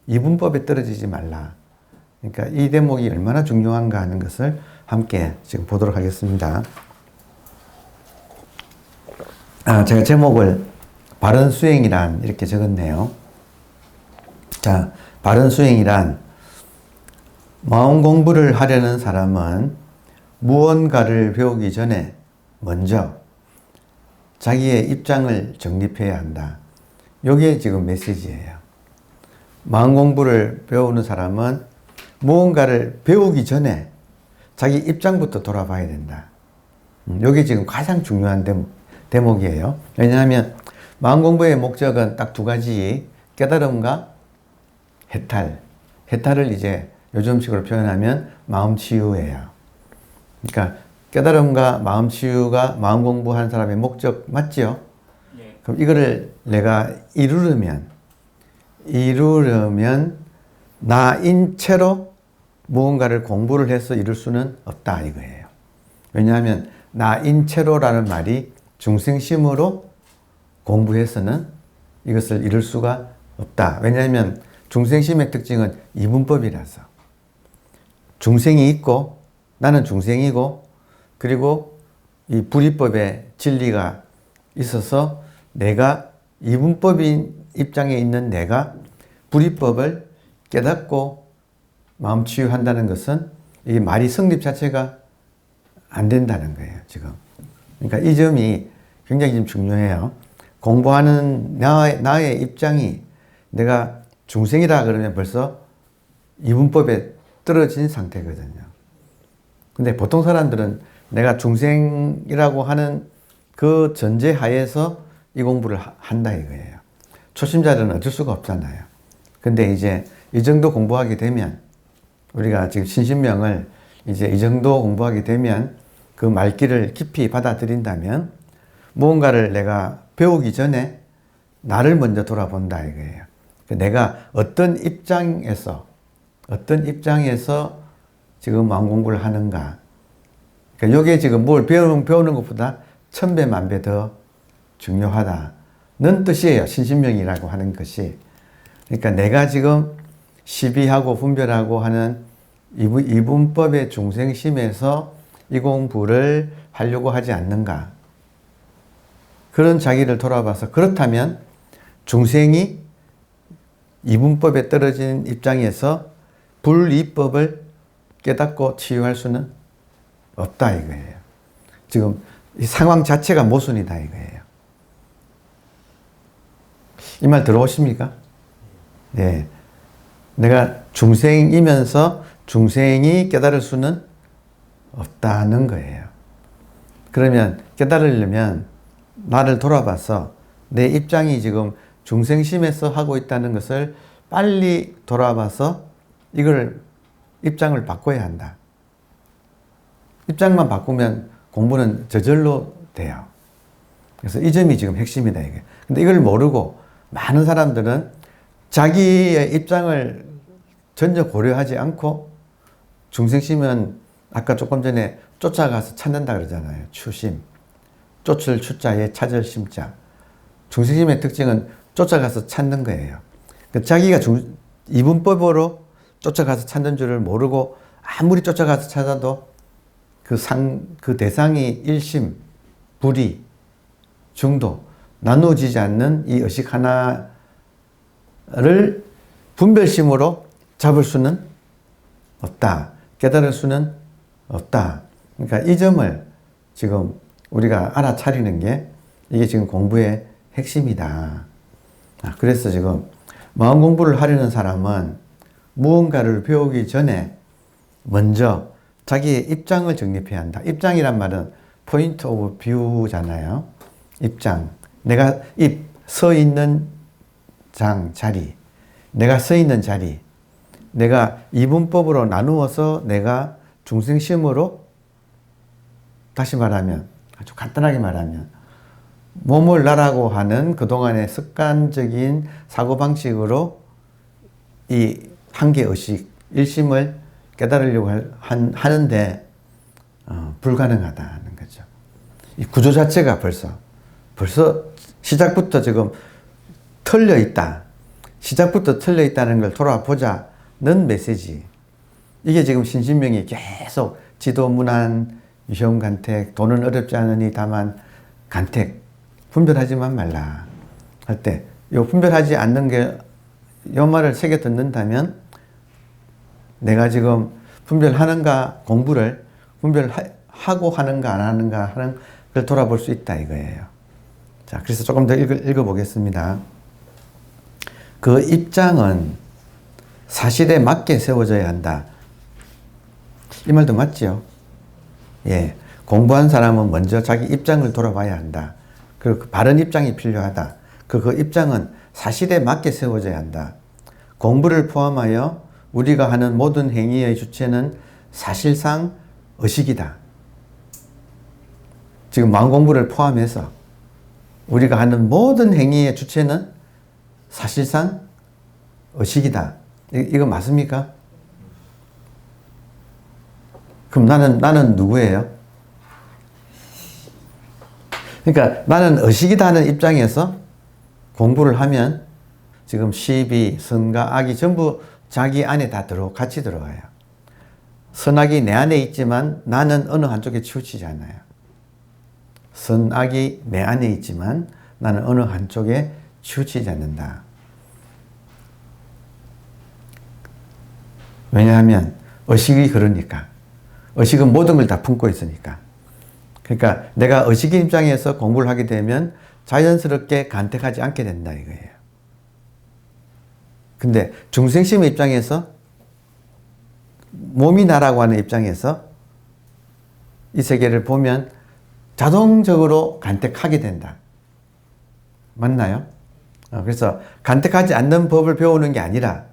이분법에 떨어지지 말라. 그러니까 이 대목이 얼마나 중요한가 하는 것을 함께 지금 보도록 하겠습니다. 제가 제목을 바른 수행이란 이렇게 적었네요. 자, 바른 수행이란 마음 공부를 하려는 사람은 무언가를 배우기 전에 먼저 자기의 입장을 정립해야 한다. 이게 지금 메시지예요. 마음 공부를 배우는 사람은 무언가를 배우기 전에 자기 입장부터 돌아봐야 된다. 이게 지금 가장 중요한 대목이에요. 왜냐하면 마음 공부의 목적은 딱 두 가지, 깨달음과 해탈. 해탈을 이제 요즘식으로 표현하면 마음 치유예요. 그러니까 깨달음과 마음 치유가 마음 공부하는 사람의 목적 맞죠? 네. 그럼 이거를 내가 이루려면 나인 채로 무언가를 공부를 해서 이룰 수는 없다 이거예요. 왜냐하면 나인 채로라는 말이 중생심으로 공부해서는 이것을 이룰 수가 없다. 왜냐하면 중생심의 특징은 이분법이라서 중생이 있고 나는 중생이고 그리고 이 불이법의 진리가 있어서 내가 이분법인 입장에 있는 내가 불이법을 깨닫고 마음 치유한다는 것은 이게 말이 성립 자체가 안 된다는 거예요, 지금. 그러니까 이 점이 굉장히 좀 중요해요. 공부하는 나의 입장이 내가 중생이라 그러면 벌써 이분법에 떨어진 상태거든요. 근데 보통 사람들은 내가 중생이라고 하는 그 전제 하에서 이 공부를 한다 이거예요. 초심자들은 어쩔 수가 없잖아요. 근데 이제 이 정도 공부하게 되면 우리가 지금 신신명을 이제 이 정도 공부하게 되면 그 말귀를 깊이 받아들인다면 무언가를 내가 배우기 전에 나를 먼저 돌아본다 이거예요. 내가 어떤 입장에서 지금 마음 공부를 하는가. 그러니까 이게 지금 뭘 배우는 것보다 1000배, 1000배 더 중요하다는 뜻이에요. 신신명이라고 하는 것이. 그러니까 내가 지금 시비하고 분별하고 하는 이분법의 중생심에서 이 공부를 하려고 하지 않는가. 그런 자기를 돌아봐서 그렇다면 중생이 이분법에 떨어진 입장에서 불이법을 깨닫고 치유할 수는 없다 이거예요. 지금 이 상황 자체가 모순이다 이거예요. 이 말 들어오십니까? 네. 내가 중생이면서 중생이 깨달을 수는 없다는 거예요. 그러면 깨달으려면 나를 돌아봐서 내 입장이 지금 중생심에서 하고 있다는 것을 빨리 돌아봐서 이걸 입장을 바꿔야 한다. 입장만 바꾸면 공부는 저절로 돼요. 그래서 이 점이 지금 핵심이다 이게. 근데 이걸 모르고 많은 사람들은 자기의 입장을 전혀 고려하지 않고 중생심은 아까 조금 전에 쫓아가서 찾는다 그러잖아요. 추심. 쫓을 추자에 찾을 심자. 중생심의 특징은 쫓아가서 찾는 거예요. 그러니까 자기가 이분법으로 쫓아가서 찾는 줄을 모르고 아무리 쫓아가서 찾아도 그 대상이 일심, 불이, 중도, 나누어지지 않는 이 의식 하나를 분별심으로 잡을 수는 없다. 깨달을 수는 없다. 그러니까 이 점을 지금 우리가 알아차리는 게 이게 지금 공부의 핵심이다. 그래서 지금 마음 공부를 하려는 사람은 무언가를 배우기 전에 먼저 자기의 입장을 정립해야 한다. 입장이란 말은 포인트 오브 뷰잖아요. 입장. 내가 서 있는 자리. 내가 서 있는 자리. 내가 이분법으로 나누어서 내가 중생심으로 다시 말하면 아주 간단하게 말하면 몸을 나라고 하는 그동안의 습관적인 사고방식으로 이 한계의식, 일심을 깨달으려고 하는데 불가능하다는 거죠. 이 구조 자체가 벌써 시작부터 지금 털려 있다. 시작부터 틀려 있다는 걸 돌아보자는 메시지. 이게 지금 신신명이 계속 지도 문안, 유형 간택, 돈은 어렵지 않으니 다만 간택, 분별하지만 말라 할 때, 요 분별하지 않는 게, 요 말을 새겨 듣는다면 내가 지금 분별하는가, 공부를 분별하고 하는가 안 하는가 하는 걸 돌아볼 수 있다 이거예요. 자, 그래서 조금 더 읽어보겠습니다. 그 입장은 사실에 맞게 세워져야 한다. 이 말도 맞죠? 예. 공부한 사람은 먼저 자기 입장을 돌아봐야 한다. 그리고 그 바른 입장이 필요하다. 그 입장은 사실에 맞게 세워져야 한다. 공부를 포함하여 우리가 하는 모든 행위의 주체는 사실상 의식이다. 지금 마음 공부를 포함해서 우리가 하는 모든 행위의 주체는 사실상 의식이다. 이거 맞습니까? 그럼 나는 누구예요? 그러니까 나는 의식이다 하는 입장에서 공부를 하면 지금 시비, 선과 악이 전부 자기 안에 다 같이 들어가요. 선악이 내 안에 있지만 나는 어느 한쪽에 치우치지 않아요. 선악이 내 안에 있지만 나는 어느 한쪽에 치우치지 않는다. 왜냐하면 의식이 그러니까. 의식은 모든 걸 다 품고 있으니까. 그러니까 내가 의식의 입장에서 공부를 하게 되면 자연스럽게 간택하지 않게 된다 이거예요. 근데 중생심의 입장에서, 몸이 나라고 하는 입장에서 이 세계를 보면 자동적으로 간택하게 된다. 맞나요? 그래서 간택하지 않는 법을 배우는 게 아니라,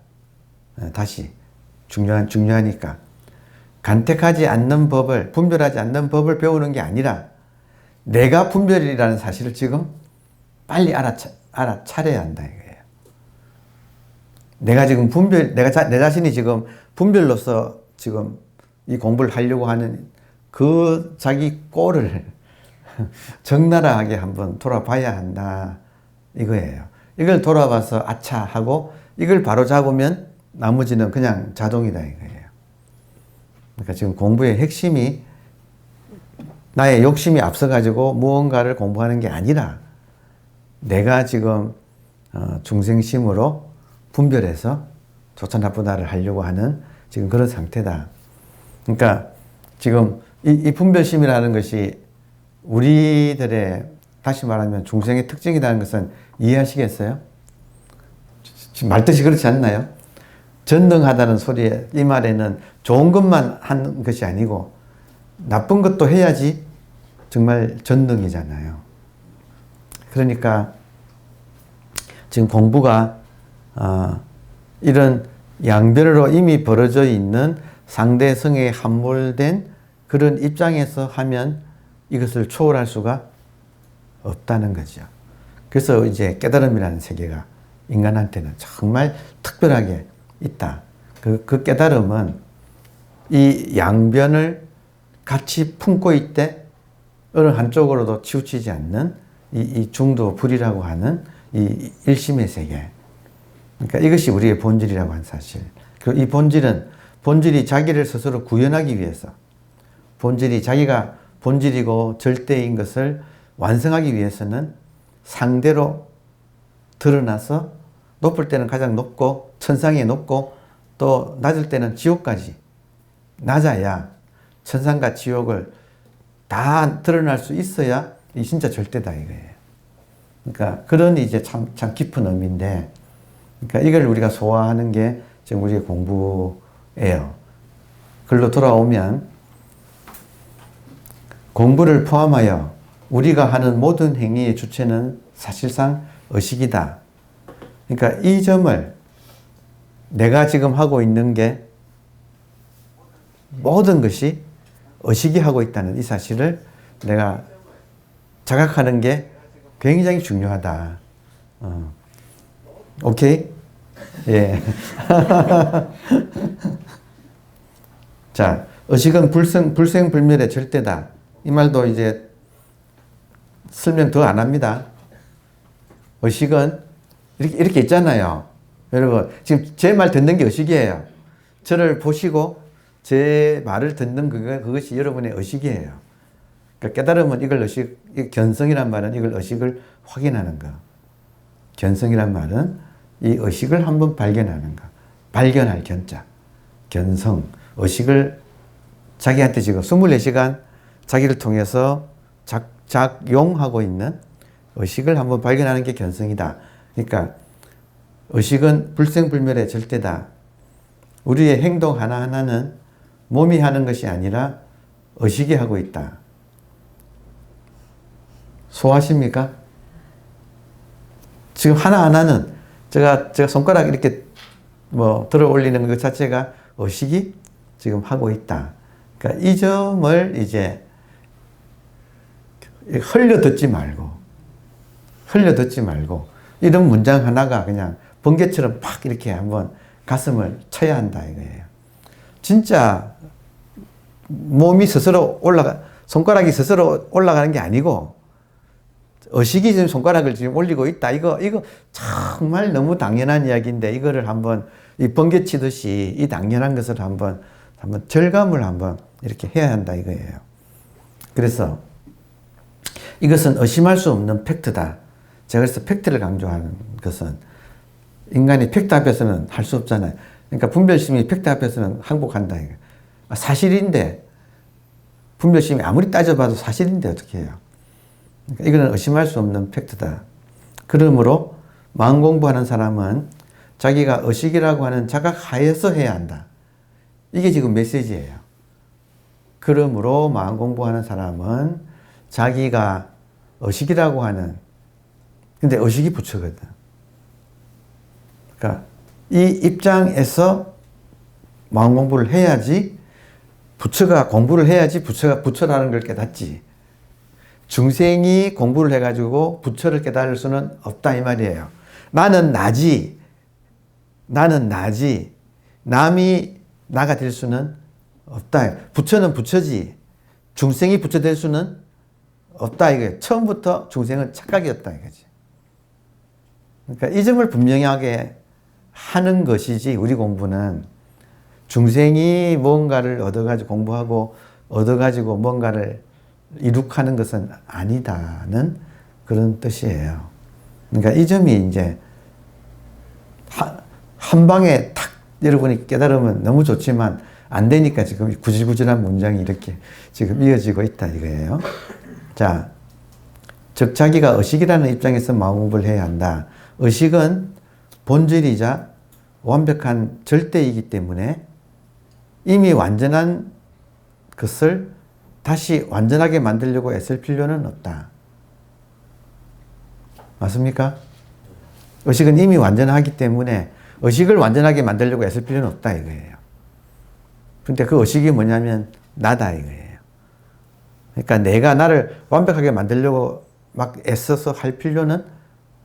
다시 중요하니까, 간택하지 않는 법을, 분별하지 않는 법을 배우는 게 아니라 내가 분별이라는 사실을 지금 빨리 알아차려야 한다 이거예요. 내가 지금 내 자신이 지금 분별로서 지금 이 공부를 하려고 하는 그 자기 꼴을 적나라하게 한번 돌아봐야 한다 이거예요. 이걸 돌아봐서 아차 하고 이걸 바로 잡으면 나머지는 그냥 자동이다 이거예요. 그러니까 지금 공부의 핵심이 나의 욕심이 앞서가지고 무언가를 공부하는 게 아니라 내가 지금 중생심으로 분별해서 좋다 나쁘다를 하려고 하는 지금 그런 상태다. 그러니까 지금 이 분별심이라는 것이 우리들의, 다시 말하면 중생의 특징이라는 것은 이해하시겠어요? 지금 말뜻이 그렇지 않나요? 전능하다는 소리에, 이 말에는 좋은 것만 하는 것이 아니고 나쁜 것도 해야지 정말 전능이잖아요. 그러니까 지금 공부가 이런 양변으로 이미 벌어져 있는 상대성에 함몰된 그런 입장에서 하면 이것을 초월할 수가 없다는 거죠. 그래서 이제 깨달음이라는 세계가 인간한테는 정말 특별하게 있다. 그 깨달음은 이 양변을 같이 품고 있되 어느 한쪽으로도 치우치지 않는 이 중도불이라고 하는 이 일심의 세계. 그러니까 이것이 우리의 본질이라고 하는 사실. 그리고 이 본질이 자기를 스스로 구현하기 위해서, 본질이 자기가 본질이고 절대인 것을 완성하기 위해서는 상대로 드러나서 높을 때는 가장 높고 천상에 높고 또 낮을 때는 지옥까지 낮아야 천상과 지옥을 다 드러날 수 있어야 이 진짜 절대다 이거예요. 그러니까 그런 이제 참 깊은 의미인데, 그러니까 이걸 우리가 소화하는 게 지금 우리의 공부예요. 글로 돌아오면 공부를 포함하여 우리가 하는 모든 행위의 주체는 사실상 의식이다. 그러니까 이 점을, 내가 지금 하고 있는 게 모든 것이 의식이 하고 있다는 이 사실을 내가 자각하는 게 굉장히 중요하다. 오케이? 예. 자, 의식은 불생불멸의 절대다. 이 말도 이제 설명 더 안 합니다. 의식은 이렇게 있잖아요. 여러분, 지금 제 말 듣는 게 의식이에요. 저를 보시고 제 말을 듣는 그것이 여러분의 의식이에요. 그러니까 깨달음은 이걸 의식, 견성이란 말은 이걸 의식을 확인하는 거. 견성이란 말은 이 의식을 한번 발견하는 거. 발견할 견자. 견성. 의식을 자기한테 지금 24시간 자기를 통해서 작용하고 있는 의식을 한번 발견하는 게 견성이다. 그러니까 의식은 불생불멸의 절대다. 우리의 행동 하나하나는 몸이 하는 것이 아니라 의식이 하고 있다. 소화하십니까? 지금 하나하나는 제가 손가락 이렇게 들어 올리는 것 자체가 의식이 지금 하고 있다. 그러니까 이 점을 이제 흘려듣지 말고 이런 문장 하나가 그냥 번개처럼 팍 이렇게 한번 가슴을 쳐야 한다 이거예요. 진짜 몸이 스스로 손가락이 스스로 올라가는 게 아니고 의식이 지금 손가락을 지금 올리고 있다. 이거 정말 너무 당연한 이야기인데 이거를 한번 이 번개 치듯이 이 당연한 것을 한번 절감을 한번 이렇게 해야 한다 이거예요. 그래서 이것은 의심할 수 없는 팩트다. 제가 그래서 팩트를 강조하는 것은 인간이 팩트 앞에서는 할 수 없잖아요. 그러니까 분별심이 팩트 앞에서는 항복한다 이거. 사실인데 분별심이 아무리 따져봐도 사실인데 어떻게 해요? 그러니까 이거는 의심할 수 없는 팩트다. 그러므로 마음 공부하는 사람은 자기가 의식이라고 하는 자각 하에서 해야 한다. 이게 지금 메시지예요. 그러므로 마음 공부하는 사람은 자기가 의식이라고 하는, 근데 의식이 부처거든. 그러니까 이 입장에서 마음 공부를 해야지, 부처가 공부를 해야지 부처가 부처라는 걸 깨닫지. 중생이 공부를 해가지고 부처를 깨달을 수는 없다 이 말이에요. 나는 나지. 남이 나가 될 수는 없다. 부처는 부처지. 중생이 부처 될 수는 없다 이거예요. 처음부터 중생은 착각이었다 이거지. 그러니까 이 점을 분명하게 하는 것이지 우리 공부는 중생이 뭔가를 얻어가지고 공부하고 얻어가지고 뭔가를 이룩하는 것은 아니다는 그런 뜻이에요. 그러니까 이 점이 이제 한 방에 탁 여러분이 깨달으면 너무 좋지만 안 되니까 지금 구질구질한 문장이 이렇게 지금 이어지고 있다 이거예요. 자, 즉 자기가 의식이라는 입장에서 마음 공부를 해야 한다. 의식은 본질이자 완벽한 절대이기 때문에 이미 완전한 것을 다시 완전하게 만들려고 애쓸 필요는 없다. 맞습니까? 의식은 이미 완전하기 때문에 의식을 완전하게 만들려고 애쓸 필요는 없다 이거예요. 그런데 그 의식이 뭐냐면 나다 이거예요. 그러니까 내가 나를 완벽하게 만들려고 막 애써서 할 필요는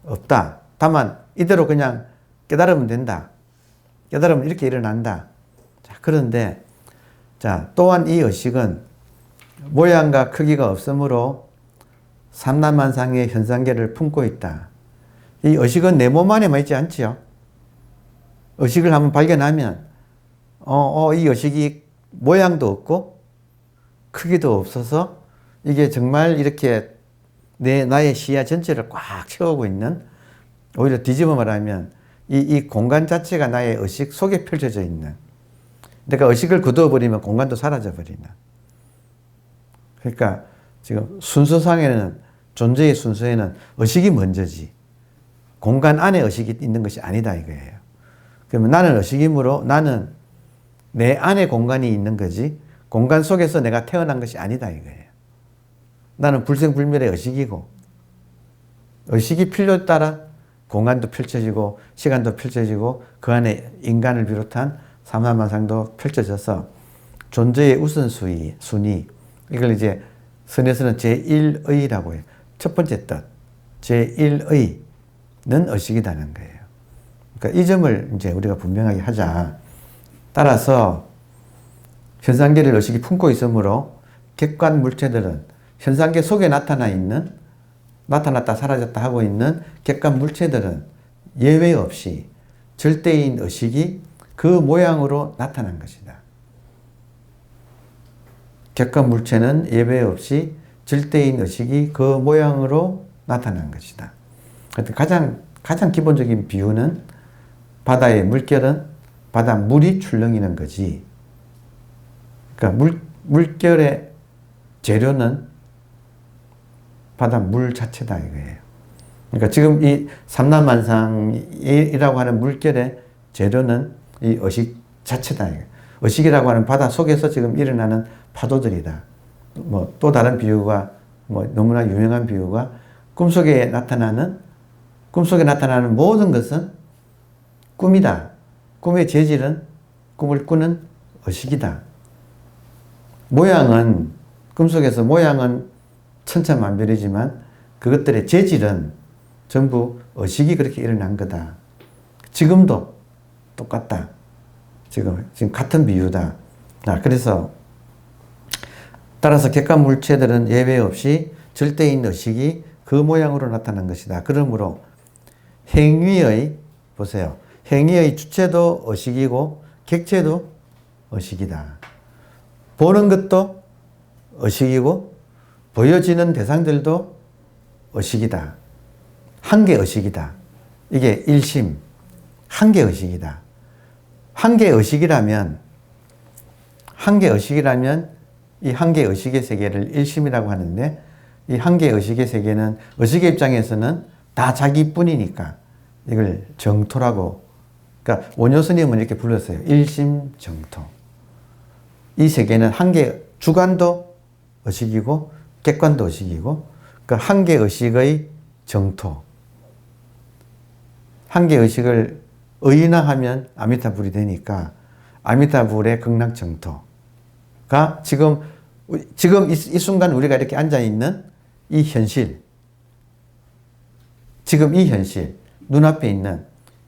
없다. 다만 이대로 그냥 깨달으면 된다. 깨달으면 이렇게 일어난다. 자, 그런데 자, 또한 이 의식은 모양과 크기가 없으므로 삼라만상의 현상계를 품고 있다. 이 의식은 내 몸 안에만 있지 않지요. 의식을 한번 발견하면 이 의식이 모양도 없고 크기도 없어서 이게 정말 이렇게 나의 시야 전체를 꽉 채우고 있는, 오히려 뒤집어 말하면 이 공간 자체가 나의 의식 속에 펼쳐져 있는, 내가 의식을 거두어버리면 공간도 사라져버리는. 그러니까 지금 순서상에는, 존재의 순서에는 의식이 먼저지 공간 안에 의식이 있는 것이 아니다 이거예요. 그러면 나는 의식이므로 나는 내 안에 공간이 있는 거지 공간 속에서 내가 태어난 것이 아니다 이거예요. 나는 불생불멸의 의식이고, 의식이 필요에 따라 공간도 펼쳐지고 시간도 펼쳐지고 그 안에 인간을 비롯한 삼라만상도 펼쳐져서 존재의 우선순위, 이걸 이제 선에서는 제1의라고 해요. 첫 번째 뜻, 제1의는 의식이라는 거예요. 그러니까 이 점을 이제 우리가 분명하게 하자. 따라서 현상계를 의식이 품고 있으므로 객관 물체들은 현상계 속에 나타났다 사라졌다 하고 있는 객관 물체들은 예외 없이 절대인 의식이 그 모양으로 나타난 것이다. 객관물체는 예외 없이 절대인 의식이 그 모양으로 나타난 것이다. 가장 기본적인 비유는 바다의 물결은 바다 물이 출렁이는 거지. 그러니까 물결의 재료는 바다 물 자체다 이거예요. 그러니까 지금 이 삼라만상이라고 하는 물결의 재료는 이 의식 자체다. 의식이라고 하는 바다 속에서 지금 일어나는 파도들이다. 뭐 또 다른 비유가 뭐 너무나 유명한 비유가 꿈속에 나타나는 모든 것은 꿈이다. 꿈의 재질은 꿈을 꾸는 의식이다. 꿈속에서 모양은 천차만별이지만 그것들의 재질은 전부 의식이 그렇게 일어난 거다. 지금도 똑같다. 지금 같은 비유다. 그래서 따라서 객관 물체들은 예외 없이 절대인 의식이 그 모양으로 나타난 것이다. 그러므로 보세요. 행위의 주체도 의식이고 객체도 의식이다. 보는 것도 의식이고 보여지는 대상들도 의식이다. 한계 의식이다. 이게 일심, 한계 의식이다. 한계 의식이라면 이 한계 의식의 세계를 일심이라고 하는데 이 한계 의식의 세계는 의식의 입장에서는 다 자기뿐이니까 이걸 정토라고, 그러니까 원효 스님은 이렇게 불렀어요. 일심정토. 이 세계는 주관도 의식이고 객관도 의식이고 그 한계 의식의 정토. 한계 의식을 의인화하면 아미타불이 되니까 아미타불의 극락정토가 지금 이 순간 우리가 이렇게 앉아있는 이 현실, 지금 이 현실, 눈앞에 있는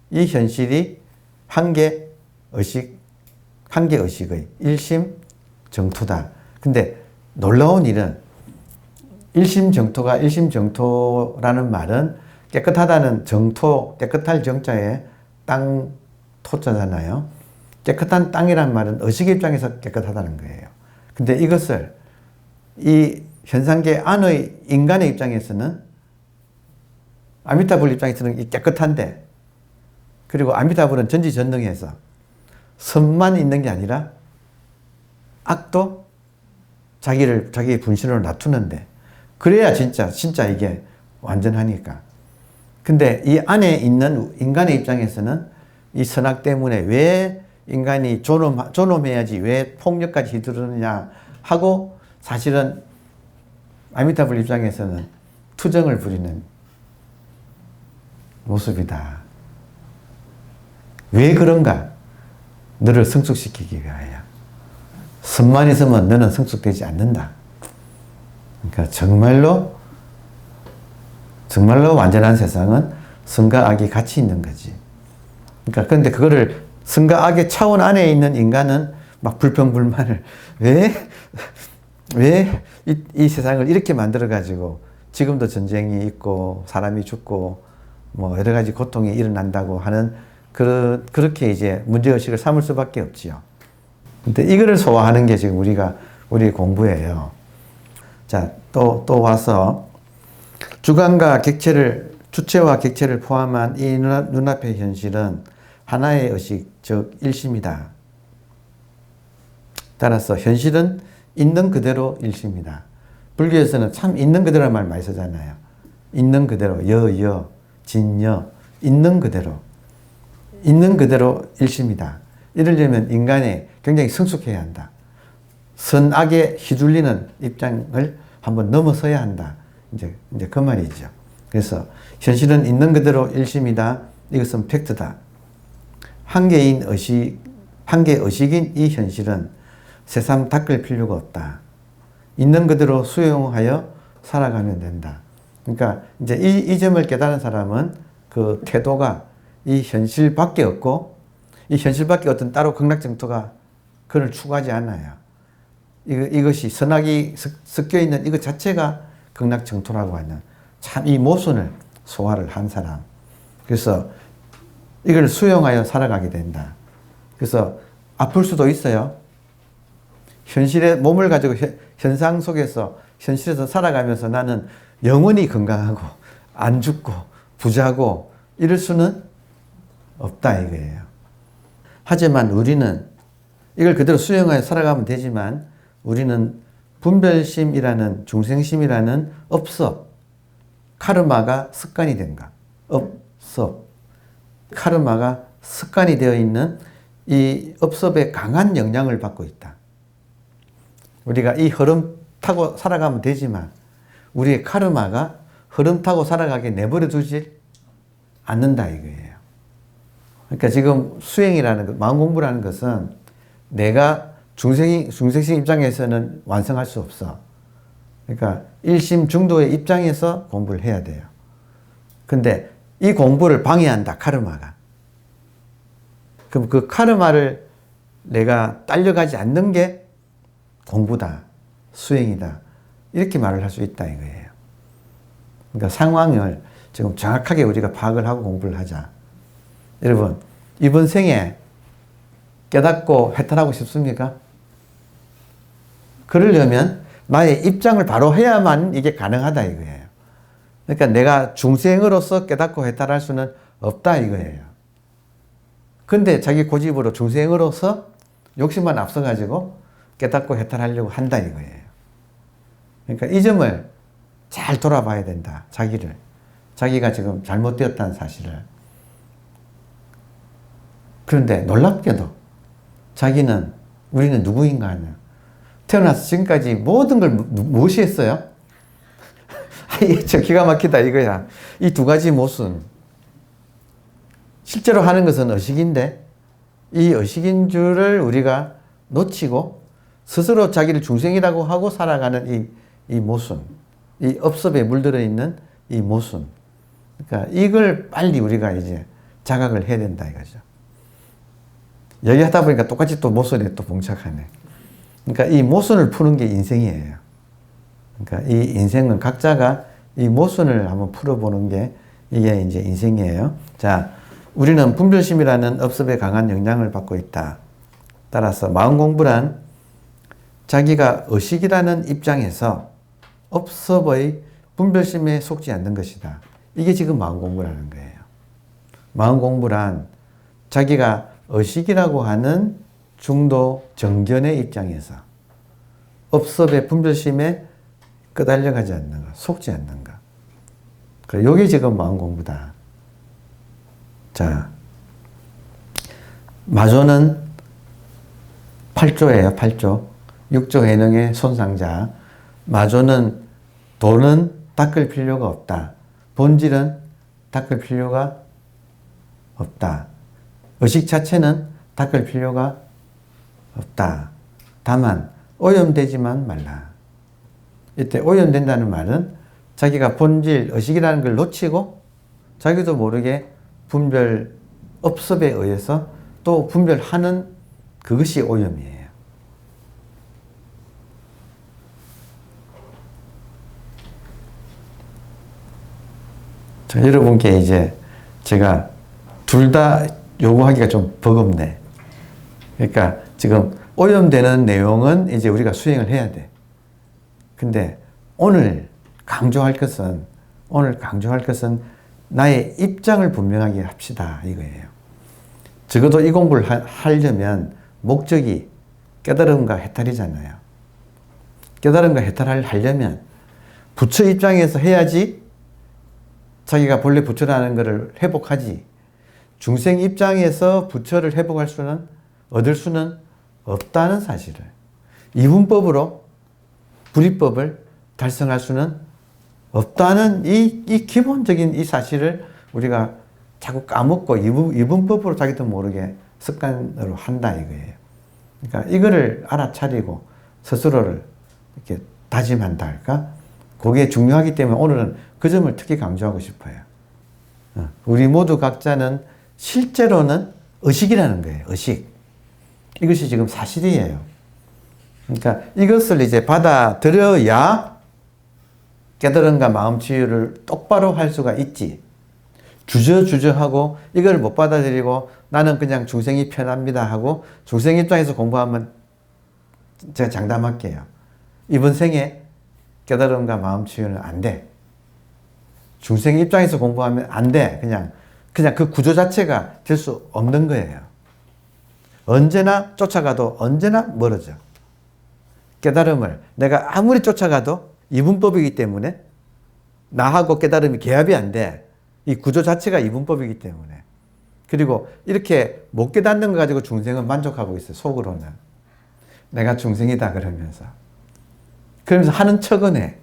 이 현실이 한계 의식의 일심정토다. 근데 놀라운 일은 일심정토라는 말은 깨끗하다는 정토, 깨끗할 정자에 땅 토자잖아요. 깨끗한 땅이란 말은 의식 입장에서 깨끗하다는 거예요. 근데 이것을 이 현상계 안의 인간의 입장에서는 아미타불 입장에서는 깨끗한데, 그리고 아미타불은 전지전능해서 선만 있는 게 아니라 악도 자기의 분신으로 놔두는데, 그래야 진짜 이게 완전하니까. 근데 이 안에 있는 인간의 입장에서는 이 선악 때문에 왜 인간이 존엄해야지 왜 폭력까지 휘두르느냐 하고, 사실은 아미타불 입장에서는 투정을 부리는 모습이다. 왜 그런가? 너를 성숙시키기 위하여. 선만 있으면 너는 성숙되지 않는다. 그러니까 정말로 완전한 세상은 선과 악이 같이 있는 거지. 그러니까 그런데 그거를 선과 악의 차원 안에 있는 인간은 막 불평불만을 왜 이 세상을 이렇게 만들어가지고 지금도 전쟁이 있고 사람이 죽고 뭐 여러 가지 고통이 일어난다고 하는 그렇게 이제 문제의식을 삼을 수밖에 없지요. 근데 이거를 소화하는 게 지금 우리 공부예요. 자, 또 와서 주관과 주체와 객체를 포함한 이 눈앞의 현실은 하나의 의식, 즉 일심이다. 따라서 현실은 있는 그대로 일심이다. 불교에서는 참 있는 그대로라는 말 많이 쓰잖아요. 있는 그대로, 진여, 있는 그대로 일심이다. 이러려면 인간이 굉장히 성숙해야 한다. 선악에 휘둘리는 입장을 한번 넘어서야 한다. 이제 그 말이죠. 그래서 현실은 있는 그대로 일심이다. 이것은 팩트다. 한계 의식인 이 현실은 새삼 닦을 필요가 없다. 있는 그대로 수용하여 살아가면 된다. 그러니까 이제 이 점을 깨달은 사람은 그 태도가 이 현실밖에 없고, 이 현실밖에 어떤 따로 극락정토가 그를 추구하지 않아요. 이것이 선악이 섞여 있는 이것 자체가 극락정토라고 하는 참 이 모순을 소화를 한 사람. 그래서 이걸 수용하여 살아가게 된다. 그래서 아플 수도 있어요. 현실의 몸을 가지고 현상 속에서 현실에서 살아가면서 나는 영원히 건강하고 안 죽고 부자고 이럴 수는 없다 이거예요. 하지만 우리는 이걸 그대로 수용하여 살아가면 되지만 우리는 분별심이라는 중생심이라는 업석, 카르마가 습관이 된가? 업석, 카르마가 습관이 되어 있는 이 업섭의 강한 영향을 받고 있다. 우리가 이 흐름 타고 살아가면 되지만 우리의 카르마가 흐름 타고 살아가게 내버려 두지 않는다 이거예요. 그러니까 지금 수행이라는 마음 공부라는 것은 내가 중생심 입장에서는 완성할 수 없어. 그러니까 일심 중도의 입장에서 공부를 해야 돼요. 근데 이 공부를 방해한다 카르마가. 그럼 그 카르마를 내가 딸려가지 않는 게 공부다, 수행이다 이렇게 말을 할 수 있다 이거예요. 그러니까 상황을 지금 정확하게 우리가 파악을 하고 공부를 하자. 여러분 이번 생에 깨닫고 회탈하고 싶습니까? 그러려면 나의 입장을 바로 해야만 이게 가능하다 이거예요. 그러니까 내가 중생으로서 깨닫고 회탈할 수는 없다 이거예요. 근데 자기 고집으로 중생으로서 욕심만 앞서가지고 깨닫고 해탈하려고 한다 이거예요. 그러니까 이 점을 잘 돌아봐야 된다. 자기가 지금 잘못되었다는 사실을. 그런데 놀랍게도 우리는 누구인가 하냐. 태어나서 지금까지 모든 걸 무엇이했어요? 이게 저 기가 막히다 이거야. 이 두 가지 모순. 실제로 하는 것은 의식인데 이 의식인 줄을 우리가 놓치고 스스로 자기를 중생이라고 하고 살아가는 이 모순, 이 업섭에 물들어 있는 이 모순. 그러니까 이걸 빨리 우리가 이제 자각을 해야 된다 이거죠. 얘기하다 보니까 똑같이 또 모순에 또 봉착하네. 그러니까 이 모순을 푸는 게 인생이에요. 그러니까 이 인생은 각자가 이 모순을 한번 풀어보는 게 이게 이제 인생이에요. 자, 우리는 분별심이라는 업섭에 강한 영향을 받고 있다. 따라서 마음 공부란 자기가 의식이라는 입장에서 업섭의 분별심에 속지 않는 것이다. 이게 지금 마음 공부라는 거예요. 마음 공부란 자기가 의식이라고 하는 중도 정견의 입장에서 업섭의 분별심에 끄달려가지 않는 것, 속지 않는 것. 이게 지금 마음 공부다. 자, 마조는 8조예요, 8조. 6조 해능의 손상자. 마조는 도는 닦을 필요가 없다. 본질은 닦을 필요가 없다. 의식 자체는 닦을 필요가 없다. 다만 오염되지만 말라. 이때 오염된다는 말은 자기가 본질, 의식이라는 걸 놓치고 자기도 모르게 분별, 업섭에 의해서 또 분별하는 그것이 오염이에요. 자, 여러분께 이제 제가 둘 다 요구하기가 좀 버겁네. 그러니까 지금 오염되는 내용은 이제 우리가 수행을 해야 돼. 근데 오늘 강조할 것은 나의 입장을 분명하게 합시다 이거예요. 적어도 이 공부를 하려면 목적이 깨달음과 해탈이잖아요. 깨달음과 해탈을 하려면 부처 입장에서 해야지 자기가 본래 부처라는 것을 회복하지. 중생 입장에서 부처를 회복할 수는, 얻을 수는 없다는 사실을, 이분법으로 불이법을 달성할 수는 없다는 이 기본적인 이 사실을 우리가 자꾸 까먹고 이분법으로 자기도 모르게 습관으로 한다 이거예요. 그러니까 이거를 알아차리고 스스로를 이렇게 다짐한다 할까? 그게 중요하기 때문에 오늘은 그 점을 특히 강조하고 싶어요. 우리 모두 각자는 실제로는 의식이라는 거예요. 의식. 이것이 지금 사실이에요. 그러니까 이것을 이제 받아들여야 깨달음과 마음 치유를 똑바로 할 수가 있지. 주저주저하고 이걸 못 받아들이고 나는 그냥 중생이 편합니다 하고 중생 입장에서 공부하면 제가 장담할게요. 이번 생에 깨달음과 마음 치유는 안 돼. 중생 입장에서 공부하면 안 돼. 그냥 그 구조 자체가 될 수 없는 거예요. 언제나 쫓아가도 언제나 멀어져. 깨달음을 내가 아무리 쫓아가도 이분법이기 때문에 나하고 깨달음이 개합이 안 돼. 이 구조 자체가 이분법이기 때문에. 그리고 이렇게 못 깨닫는 거 가지고 중생은 만족하고 있어요. 속으로는. 내가 중생이다 그러면서. 그러면서 하는 척은 해.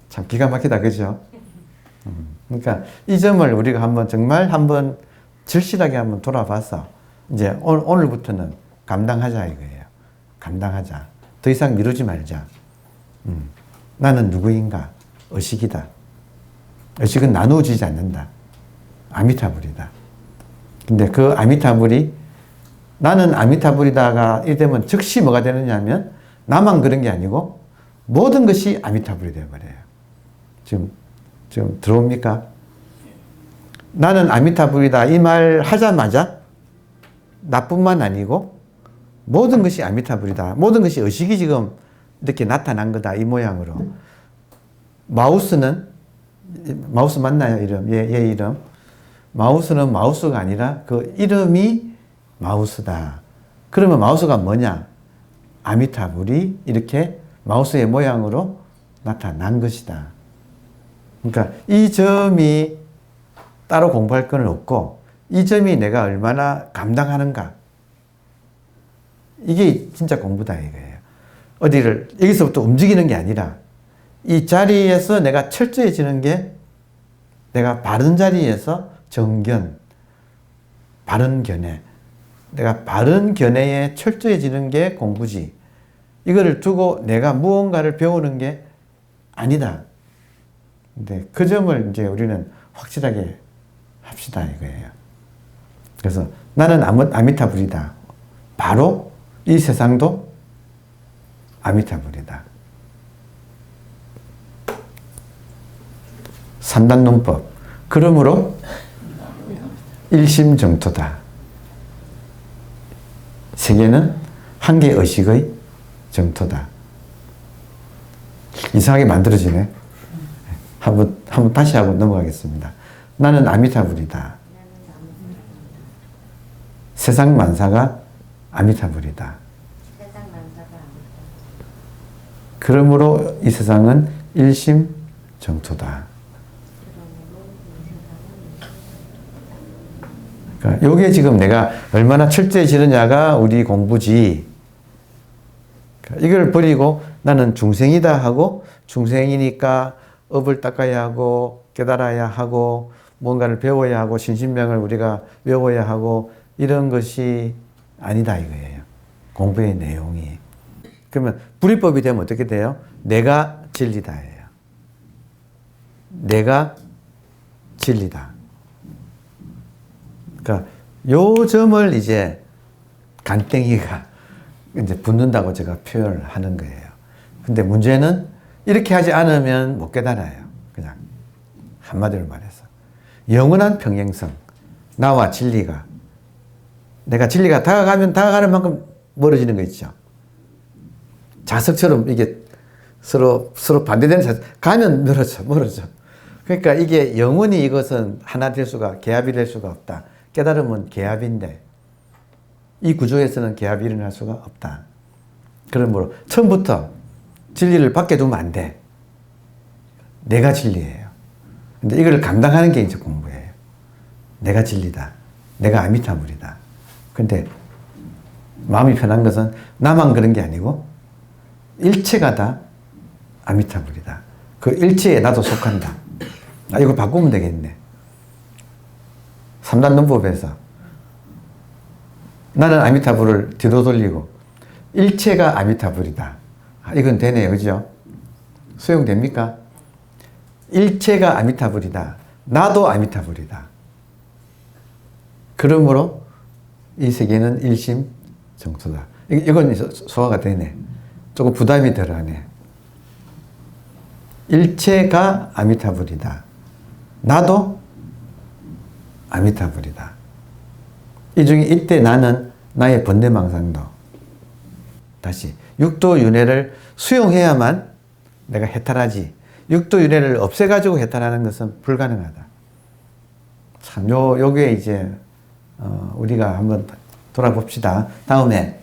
참 기가 막히다 그죠? 그러니까 이 점을 우리가 정말 한번 절실하게 한번 돌아봐서 이제 오늘부터는 감당하자 이거예요. 감당하자. 더 이상 미루지 말자. 나는 누구인가? 의식이다. 의식은 나누어지지 않는다. 아미타불이다. 근데 그 아미타불이 나는 아미타불이다가 이되면 즉시 뭐가 되느냐 하면 나만 그런 게 아니고 모든 것이 아미타불이 되어버려요. 지금 들어옵니까? 나는 아미타불이다 이 말 하자마자 나뿐만 아니고 모든 것이 아미타불이다. 모든 것이 의식이 지금 이렇게 나타난 거다. 이 모양으로. 마우스 맞나요? 이름. 얘 이름. 마우스는 마우스가 아니라 그 이름이 마우스다. 그러면 마우스가 뭐냐? 아미타불이 이렇게 마우스의 모양으로 나타난 것이다. 그러니까 이 점이 따로 공부할 건 없고 이 점이 내가 얼마나 감당하는가. 이게 진짜 공부다 이거예요. 어디를 여기서부터 움직이는 게 아니라 이 자리에서 내가 철저해지는 게 내가 바른 자리에서 정견, 바른 견해. 내가 바른 견해에 철저해지는 게 공부지. 이거를 두고 내가 무언가를 배우는 게 아니다. 근데 그 점을 이제 우리는 확실하게 합시다 이거예요. 그래서 나는 아미타불이다. 바로 이 세상도 아미타불이다. 3단 논법. 그러므로 일심정토다. 세계는 한 개의 의식의 정토다. 이상하게 만들어지네. 한번 다시 하고 넘어가겠습니다. 나는 아미타불이다. 세상 만사가 아미타불이다. 그러므로 이 세상은 일심정토다. 그러니까 이게 지금 내가 얼마나 철저해지느냐가 우리 공부지. 그러니까 이걸 버리고 나는 중생이다 하고 중생이니까 업을 닦아야 하고 깨달아야 하고 뭔가를 배워야 하고 신신명을 우리가 외워야 하고 이런 것이 아니다 이거예요. 공부의 내용이. 그러면 불이법이 되면 어떻게 돼요? 내가 진리다예요. 내가 진리다. 그러니까 요 점을 이제 간땡이가 이제 붙는다고 제가 표현을 하는 거예요. 근데 문제는 이렇게 하지 않으면 못 깨달아요. 그냥 한마디로 말해서. 영원한 평행성. 나와 진리가. 내가 진리가 다가가면 다가가는 만큼 멀어지는 거 있죠. 자석처럼 이게 서로 반대되는 자석. 가면 멀어져. 그러니까 이게 영원히 이것은 하나 될 수가, 개합이 될 수가 없다. 깨달음은 개합인데 이 구조에서는 개합이 일어날 수가 없다. 그러므로 처음부터 진리를 밖에 두면 안 돼. 내가 진리예요. 근데 이걸 감당하는 게 이제 공부예요. 내가 진리다. 내가 아미타불이다. 근데 마음이 편한 것은 나만 그런 게 아니고 일체가 다 아미타불이다. 그 일체에 나도 속한다. 이거 바꾸면 되겠네. 3단 논법에서 나는 아미타불을 뒤로 돌리고 일체가 아미타불이다. 이건 되네요. 그죠? 수용됩니까? 일체가 아미타불이다. 나도 아미타불이다. 그러므로 이 세계는 일심정토다. 이건 소화가 되네. 조금 부담이 덜하네. 일체가 아미타불이다. 나도 아미타불이다. 이 중에 이때 나는 나의 번뇌망상도 다시 육도윤회를 수용해야만 내가 해탈하지, 육도윤회를 없애가지고 해탈하는 것은 불가능하다. 참 요게 이제 우리가 한번 돌아봅시다. 다음에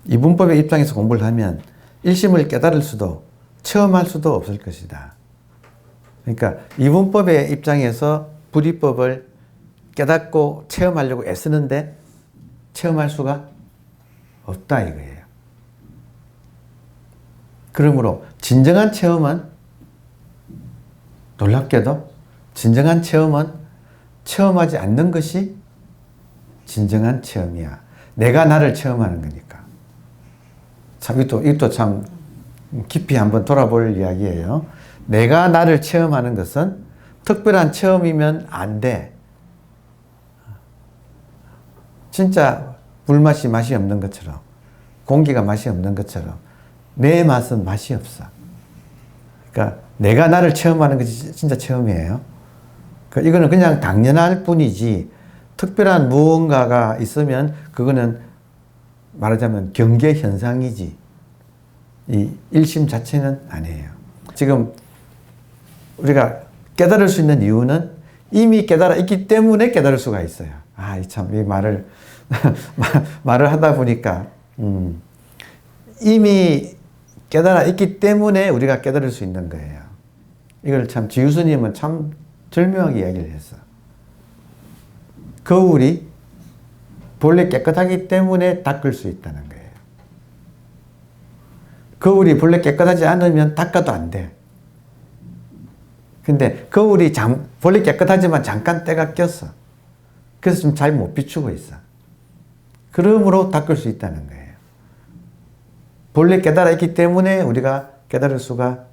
이분법의 입장에서 공부를 하면 일심을 깨달을 수도 체험할 수도 없을 것이다. 그러니까 이분법의 입장에서 불이법을 깨닫고 체험하려고 애쓰는데 체험할 수가 없다 이거예요. 그러므로 진정한 체험은, 놀랍게도 진정한 체험은 체험하지 않는 것이 진정한 체험이야. 내가 나를 체험하는 거니까. 참 이것도 참 깊이 한번 돌아볼 이야기예요. 내가 나를 체험하는 것은 특별한 체험이면 안 돼. 진짜 물맛이 맛이 없는 것처럼, 공기가 맛이 없는 것처럼 내 맛은 맛이 없어. 그러니까 내가 나를 체험하는 것이 진짜 체험이에요. 그러니까 이거는 그냥 당연할 뿐이지 특별한 무언가가 있으면 그거는 말하자면 경계 현상이지 이 일심 자체는 아니에요. 지금 우리가 깨달을 수 있는 이유는 이미 깨달아 있기 때문에 깨달을 수가 있어요. 참 이 말을 하다 보니까 이미 깨달아 있기 때문에 우리가 깨달을 수 있는 거예요. 이걸 참 지유스님은 참 절묘하게 이야기를 했어. 거울이 본래 깨끗하기 때문에 닦을 수 있다는 거예요. 거울이 본래 깨끗하지 않으면 닦아도 안 돼. 근데 거울이 본래 깨끗하지만 잠깐 때가 꼈어. 그래서 좀 잘 못 비추고 있어. 그러므로 닦을 수 있다는 거예요. 본래 깨달아 있기 때문에 우리가 깨달을 수가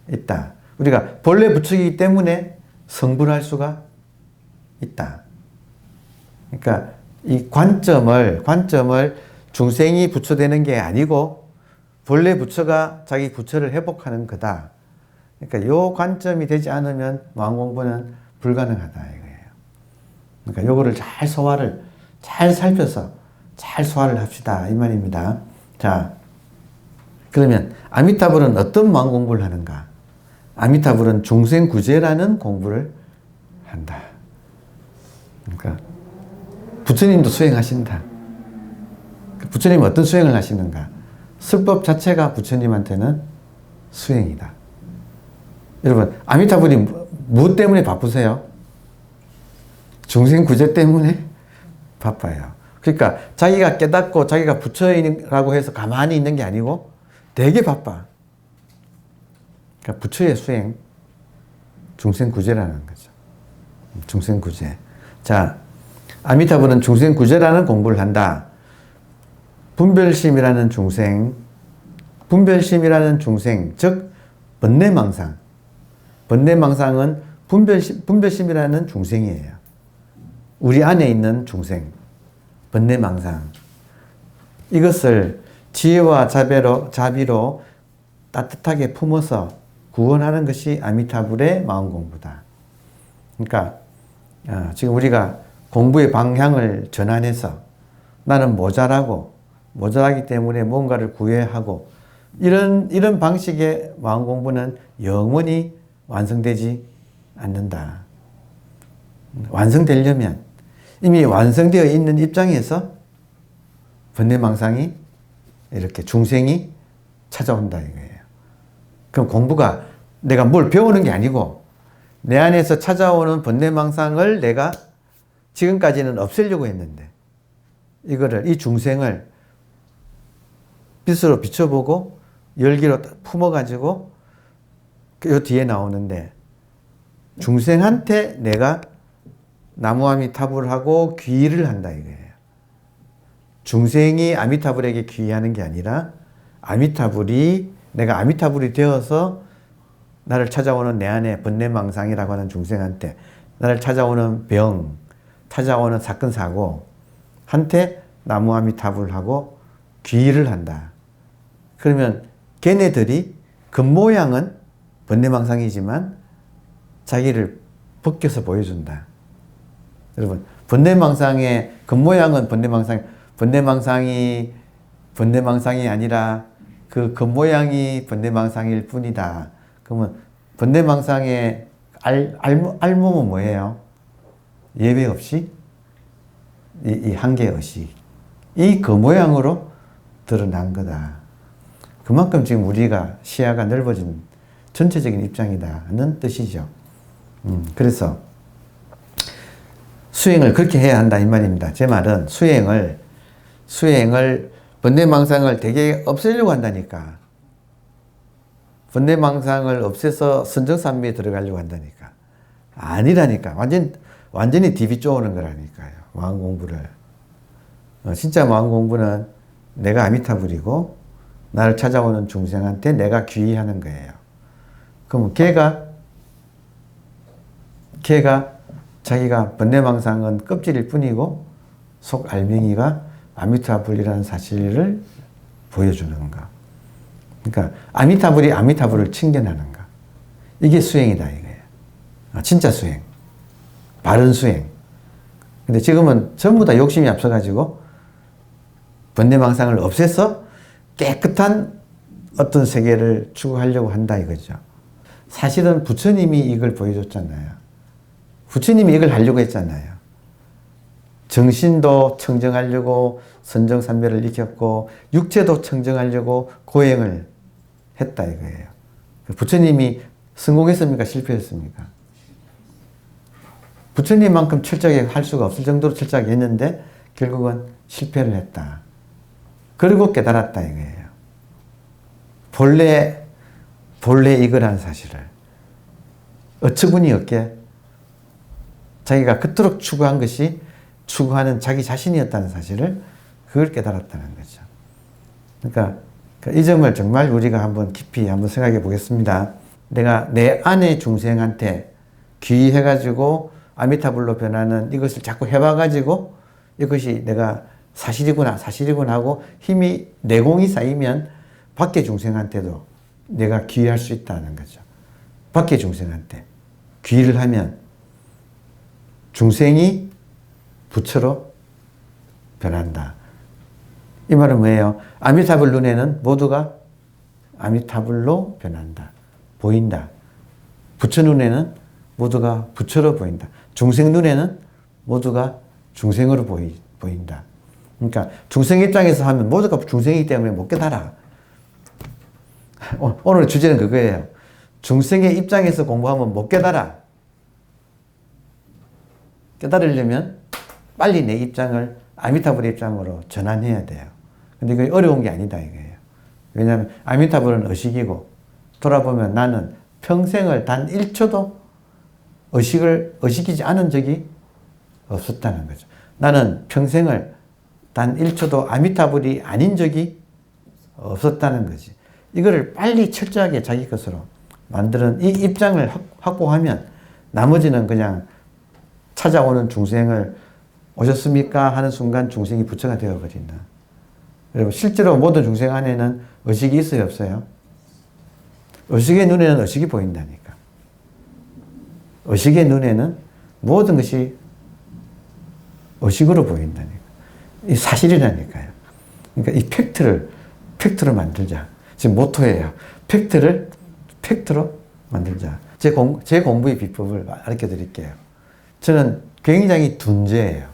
있다. 우리가 본래 부처이기 때문에 성불할 수가 있다. 그러니까 이 관점을 중생이 부처되는 게 아니고 본래 부처가 자기 부처를 회복하는 거다. 그러니까 요 관점이 되지 않으면 무한공부는 불가능하다 이거예요. 그러니까 요거를 잘 살펴서 잘 소화를 합시다 이 말입니다. 자, 그러면 아미타불은 어떤 무한공부를 하는가? 아미타불은 중생구제라는 공부를 한다. 그러니까 부처님도 수행하신다. 부처님은 어떤 수행을 하시는가? 설법 자체가 부처님한테는 수행이다. 여러분, 아미타불이 무엇 때문에 바쁘세요? 중생구제 때문에 바빠요. 그러니까 자기가 깨닫고 자기가 부처라고 해서 가만히 있는 게 아니고 되게 바빠. 그러니까 부처의 수행, 중생구제라는 거죠. 중생구제. 자, 아미타불은 중생구제라는 공부를 한다. 분별심이라는 중생, 즉 번뇌망상. 번뇌망상은 분별심이라는 중생이에요. 우리 안에 있는 중생, 번뇌망상. 이것을 지혜와 자비로 따뜻하게 품어서 구원하는 것이 아미타불의 마음공부다. 그러니까 지금 우리가 공부의 방향을 전환해서 나는 모자라기 때문에 뭔가를 구해야 하고 이런 방식의 마음공부는 영원히 완성되지 않는다. 완성되려면 이미 완성되어 있는 입장에서 번뇌망상이 이렇게 중생이 찾아온다 이거예요. 그럼 공부가 내가 뭘 배우는 게 아니고 내 안에서 찾아오는 번뇌망상을 내가 지금까지는 없애려고 했는데 이 중생을 빛으로 비춰보고 열기로 품어가지고 그 뒤에 나오는데 중생한테 내가 나무아미타불을 하고 귀의를 한다 이거예요. 중생이 아미타불에게 귀의하는 게 아니라 내가 아미타불이 되어서 나를 찾아오는 내 안에 번뇌망상이라고 하는 중생한테 나를 찾아오는 병, 찾아오는 사건 사고 한테 나무아미타불을 하고 귀의를 한다. 그러면 걔네들이 겉모양은 번뇌망상이지만 자기를 벗겨서 보여준다. 여러분, 번뇌망상의 겉모양은 번뇌망상이 아니라 그 겉모양이 번뇌망상일 뿐이다. 그러면 번뇌망상의 알몸은 뭐예요? 예외 없이 이 한계의식. 이 겉모양으로 드러난 거다. 그만큼 지금 우리가 시야가 넓어진 전체적인 입장이다는 뜻이죠. 그래서 수행을 그렇게 해야 한다 이 말입니다. 제 말은 수행을 번뇌망상을 되게 없애려고 한다니까. 번뇌망상을 없애서 선정산미에 들어가려고 한다니까. 아니라니까. 완전히 디비 쪼는 거라니까요. 마음공부를. 진짜 마음공부는 내가 아미타불이고 나를 찾아오는 중생한테 내가 귀의하는 거예요. 그럼 걔가 자기가 번뇌망상은 껍질일 뿐이고 속 알맹이가 아미타불이라는 사실을 보여주는가. 그러니까 아미타불이 아미타불을 칭견하는가. 이게 수행이다 이거예요. 진짜 수행. 바른 수행. 근데 지금은 전부 다 욕심이 앞서가지고 번뇌망상을 없애서 깨끗한 어떤 세계를 추구하려고 한다 이거죠. 사실은 부처님이 이걸 보여줬잖아요. 부처님이 이걸 하려고 했잖아요. 정신도 청정하려고 선정산매를 익혔고 육체도 청정하려고 고행을 했다 이거예요. 부처님이 성공했습니까? 실패했습니까? 부처님만큼 철저하게 할 수가 없을 정도로 철저하게 했는데 결국은 실패를 했다. 그리고 깨달았다 이거예요. 본래 이거라는 사실을. 어처구니 없게 자기가 그토록 추구한 것이 추구하는 자기 자신이었다는 사실을 그걸 깨달았다는 거죠. 그러니까 이 점을 정말 우리가 깊이 한번 생각해 보겠습니다. 내가 내 안의 중생한테 귀의해가지고 아미타불로 변하는 이것을 자꾸 해봐가지고 이것이 내가 사실이구나 하고 힘이 내공이 쌓이면 밖의 중생한테도 내가 귀의할 수 있다는 거죠. 밖의 중생한테 귀의를 하면 중생이 부처로 변한다. 이 말은 뭐예요? 아미타불 눈에는 모두가 아미타불로 변한다. 보인다. 부처 눈에는 모두가 부처로 보인다. 중생 눈에는 모두가 중생으로 보인다. 그러니까 중생 입장에서 하면 모두가 중생이기 때문에 못 깨달아. 오늘 주제는 그거예요. 중생의 입장에서 공부하면 못 깨달아. 깨달으려면 빨리 내 입장을 아미타불의 입장으로 전환해야 돼요. 근데 그게 어려운 게 아니다 이거예요. 왜냐하면 아미타불은 의식이고 돌아보면 나는 평생을 단 1초도 의식이지 않은 적이 없었다는 거죠. 나는 평생을 단 1초도 아미타불이 아닌 적이 없었다는 거지. 이거를 빨리 철저하게 자기 것으로 만드는 이 입장을 확보하면 나머지는 그냥 찾아오는 중생을 오셨습니까? 하는 순간 중생이 부처가 되어버린다. 여러분 실제로 모든 중생 안에는 의식이 있어요? 없어요? 의식의 눈에는 의식이 보인다니까. 의식의 눈에는 모든 것이 의식으로 보인다니까. 이 사실이라니까요. 그러니까 이 팩트로 만들자. 지금 모토예요. 팩트로 만들자. 제 공부의 비법을 알려 드릴게요. 저는 굉장히 둔재예요.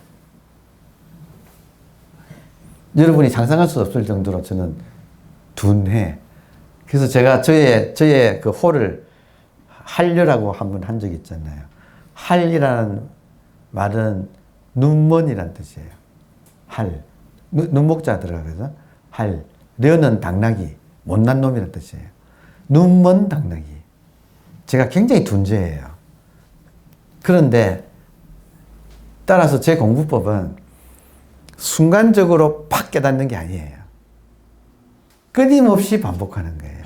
여러분이 상상할 수 없을 정도로 저는 둔해. 그래서 제가 저의 그 호를 한려라고 한번 한 적이 있잖아요. 한이라는 말은 눈먼이라는 뜻이에요. 할. 눈목자 들어가거든. 할. 려는 당나귀. 못난 놈이라는 뜻이에요. 눈먼 당나귀. 제가 굉장히 둔재예요. 그런데 따라서 제 공부법은 순간적으로 팍 깨닫는 게 아니에요. 끊임없이 반복하는 거예요.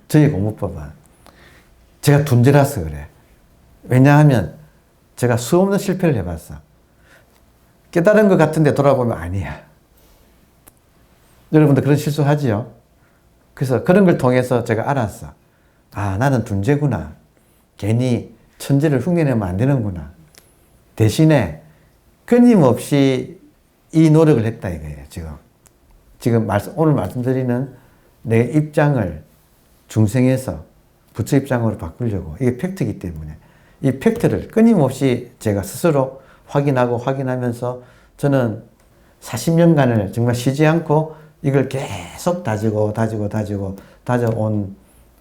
저희 공부법은. 제가 둔재라서 그래. 왜냐하면 제가 수없는 실패를 해봤어. 깨달은 것 같은데 돌아보면 아니야. 여러분도 그런 실수하지요? 그래서 그런 걸 통해서 제가 알았어. 아, 나는 둔재구나. 괜히 천재를 흉내내면 안 되는구나. 대신에 끊임없이 이 노력을 했다 이거예요, 지금 오늘 말씀드리는 내 입장을 중생에서 부처 입장으로 바꾸려고, 이게 팩트이기 때문에 이 팩트를 끊임없이 제가 스스로 확인하면서 저는 40년간을 정말 쉬지 않고 이걸 계속 다져온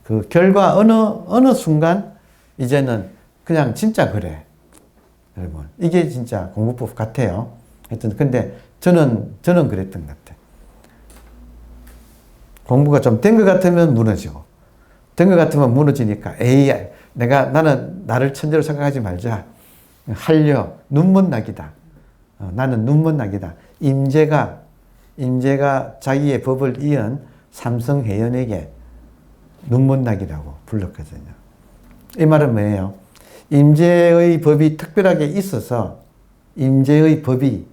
그 결과 어느 순간 이제는 그냥 진짜 그래. 여러분, 이게 진짜 공부법 같아요. 하여튼, 근데 저는 그랬던 것 같아요. 공부가 좀 된 것 같으면 무너지고, 된 것 같으면 무너지니까, 나는 나를 천재로 생각하지 말자. 눈먼 낙이다. 나는 눈먼 낙이다. 임재가 자기의 법을 이은 삼성해연에게 눈먼 낙이라고 불렀거든요. 이 말은 뭐예요? 임재의 법이 특별하게 있어서, 임재의 법이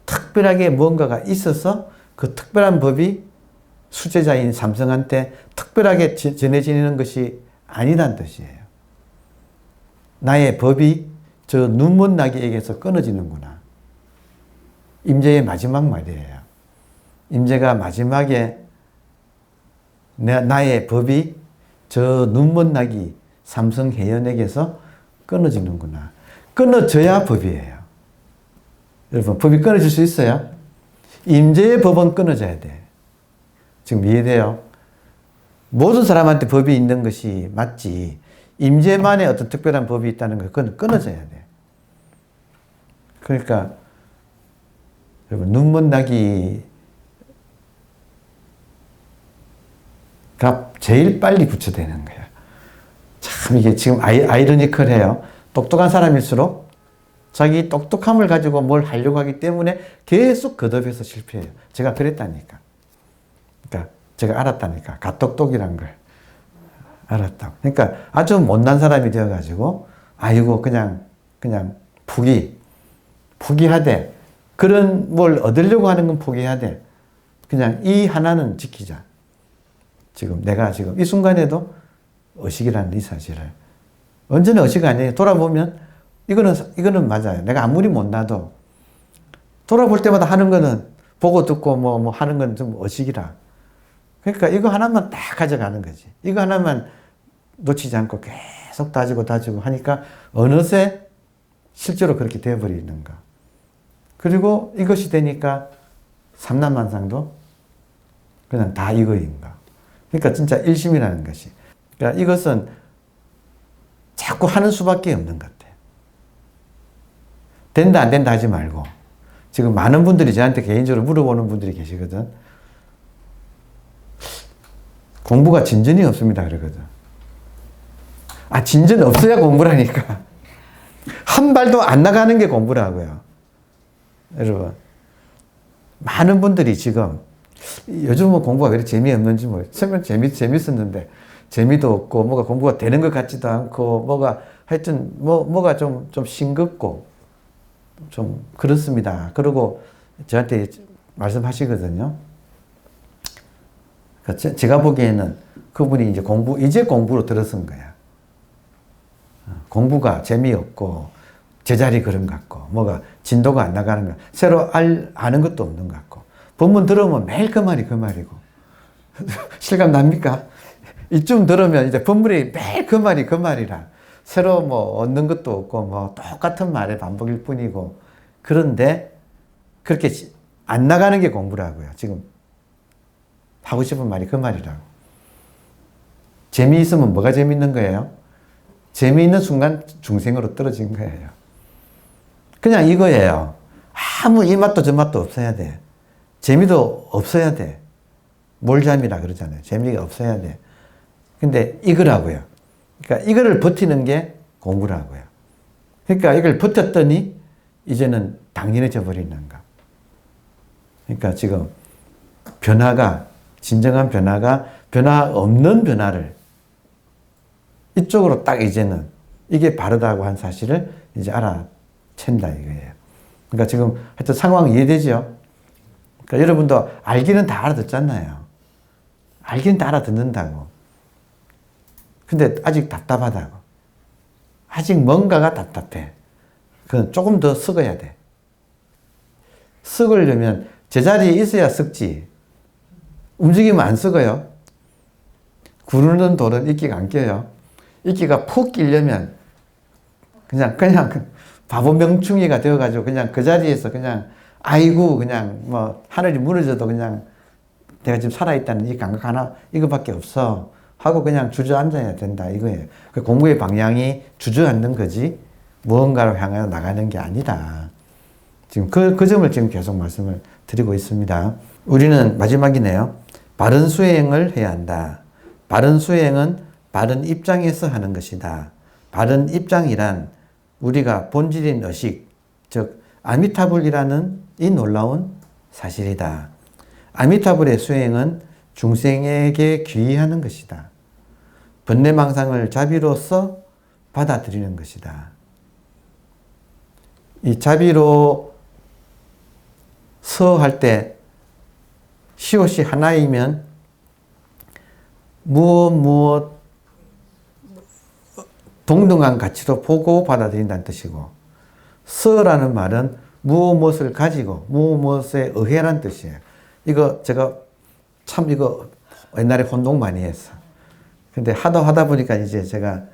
특별하게 뭔가가 있어서 그 특별한 법이 수제자인 삼성한테 특별하게 전해지는 것이 아니란 뜻이에요. 나의 법이 저 눈먼 나귀에게서 끊어지는구나. 임재의 마지막 말이에요. 임재가 마지막에 나의 법이 저 눈먼 나귀 삼성해연에게서 끊어지는구나. 끊어져야 법이에요. 여러분, 법이 끊어질 수 있어요? 임재의 법은 끊어져야 돼. 지금 이해돼요? 모든 사람한테 법이 있는 것이 맞지, 임재만의 어떤 특별한 법이 있다는 거, 그건 끊어져야 돼. 그러니까 여러분, 눈먼 나귀가 제일 빨리 부처되는 거야. 참 이게 지금 아이러니컬해요. 똑똑한 사람일수록 자기 똑똑함을 가지고 뭘 하려고 하기 때문에 계속 거듭해서 실패해요. 제가 그랬다니까. 그러니까 제가 알았다니까. 갓똑똑이란 걸 알았다고. 그러니까 아주 못난 사람이 되어가지고, 아이고, 그냥 포기하되, 그런 뭘 얻으려고 하는 건 포기하되, 그냥 이 하나는 지키자. 내가 지금 이 순간에도 의식이라는 이 사실을, 언제나 의식 아니에요. 돌아보면 이거는 맞아요. 내가 아무리 못나도 돌아볼 때마다 하는 거는, 보고 듣고 뭐 하는 건 좀 의식이라. 그러니까 이거 하나만 딱 가져가는 거지. 이거 하나만 놓치지 않고 계속 다지고 하니까 어느새 실제로 그렇게 되어버리는 거. 그리고 이것이 되니까 삼남만상도 그냥 다 이거인 거. 그러니까 진짜 일심이라는 것이. 그러니까 이것은 자꾸 하는 수밖에 없는 것 같아요. 된다 안 된다 하지 말고, 지금 많은 분들이 저한테 개인적으로 물어보는 분들이 계시거든. 공부가 진전이 없습니다 그러거든. 진전 없어야 공부라니까. 한 발도 안 나가는 게 공부라고요. 여러분, 많은 분들이 지금 요즘은 공부가 왜 이렇게 재미없는지 처음엔 재밌었는데 재미도 없고, 뭐가 공부가 되는 것 같지도 않고, 뭐가 하여튼 뭐가 좀 싱겁고 좀 그렇습니다. 그리고 저한테 말씀하시거든요. 그러니까 제가 보기에는 그분이 이제 공부로 들어선 거야. 공부가 재미없고 제자리 그런 것 같고, 뭐가 진도가 안 나가는 거, 새로 아는 것도 없는 것 같고, 본문 들으면 매일 그 말이고 실감 납니까? 이쯤 들으면 이제 본문이 매일 그 말이라 새로 얻는 것도 없고 똑같은 말의 반복일 뿐이고, 그런데 그렇게 안 나가는 게 공부라고요. 지금 하고 싶은 말이 그 말이라고. 재미있으면 뭐가 재밌는 거예요? 재미있는 순간 중생으로 떨어진 거예요. 그냥 이거예요. 아무 이 맛도 저 맛도 없어야 돼. 재미도 없어야 돼. 몰잠이라 그러잖아요. 재미가 없어야 돼. 근데 이거라고요. 그러니까 이거를 버티는 게 공부라고요. 그러니까 이걸 버텼더니 이제는 당연해져 버리는 거. 그러니까 지금 진정한 변화 없는 변화를 이쪽으로 딱 이제는 이게 바르다고 한 사실을 이제 알아챈다 이거예요. 그러니까 지금 하여튼 상황 이해되죠? 그러니까 여러분도 알기는 다 알아듣잖아요. 알기는 다 알아듣는다고. 근데 아직 답답하다고. 아직 뭔가가 답답해. 그건 조금 더 썩어야 돼. 썩으려면 제자리에 있어야 썩지. 움직이면 안 썩어요. 구르는 돌은 이끼가 안 껴요. 이끼가 푹 끼려면 그냥 바보 명충이가 되어가지고 그냥 그 자리에서 그냥 아이고 그냥 뭐 하늘이 무너져도 그냥 내가 지금 살아있다는 이 감각 하나 이거밖에 없어 하고 그냥 주저앉아야 된다 이거예요. 그 공부의 방향이 주저앉는 거지 무언가로 향하여 나가는 게 아니다. 지금 그 점을 지금 계속 말씀을 드리고 있습니다. 우리는 마지막이네요. 바른 수행을 해야 한다. 바른 수행은 바른 입장에서 하는 것이다. 바른 입장이란 우리가 본질인 의식, 즉 아미타불이라는 이 놀라운 사실이다. 아미타불의 수행은 중생에게 귀의하는 것이다. 번뇌망상을 자비로서 받아들이는 것이다. 이 자비로 서할 때 시옷이 하나이면 무엇 동등한 가치로 보고 받아들인다는 뜻이고 서라는 말은 무엇을 가지고 무엇에 의해라는 뜻이에요. 이거 제가 참 이거 옛날에 혼동 많이 했어. 근데 하다 보니까 이제 제가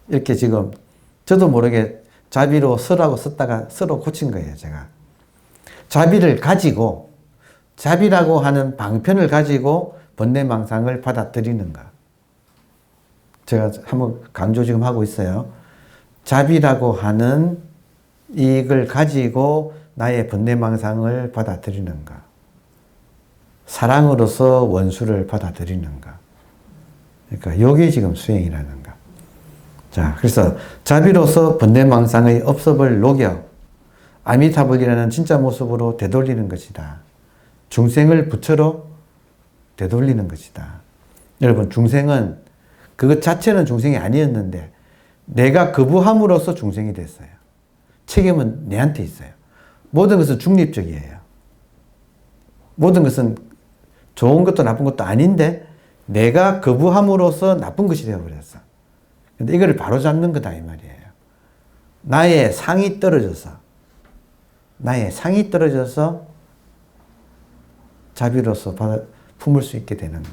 이렇게 지금 저도 모르게 자비로 서라고 썼다가 서로 고친 거예요, 제가. 자비를 가지고 자비라고 하는 방편을 가지고 번뇌망상을 받아들이는가. 제가 한번 강조 지금 하고 있어요. 자비라고 하는 이걸 가지고 나의 번뇌망상을 받아들이는가. 사랑으로서 원수를 받아들이는가. 그러니까 이게 지금 수행이라는 거. 자, 그래서 자비로서 번뇌망상의 업섭을 녹여 아미타불이라는 진짜 모습으로 되돌리는 것이다. 중생을 부처로 되돌리는 것이다. 여러분, 중생은 그것 자체는 중생이 아니었는데 내가 거부함으로써 중생이 됐어요. 책임은 내한테 있어요. 모든 것은 중립적이에요. 모든 것은 좋은 것도 나쁜 것도 아닌데 내가 거부함으로써 나쁜 것이 되어버렸어. 근데 이거를 바로잡는 거다 이 말이에요. 나의 상이 떨어져서 자비로서 품을 수 있게 되는 거.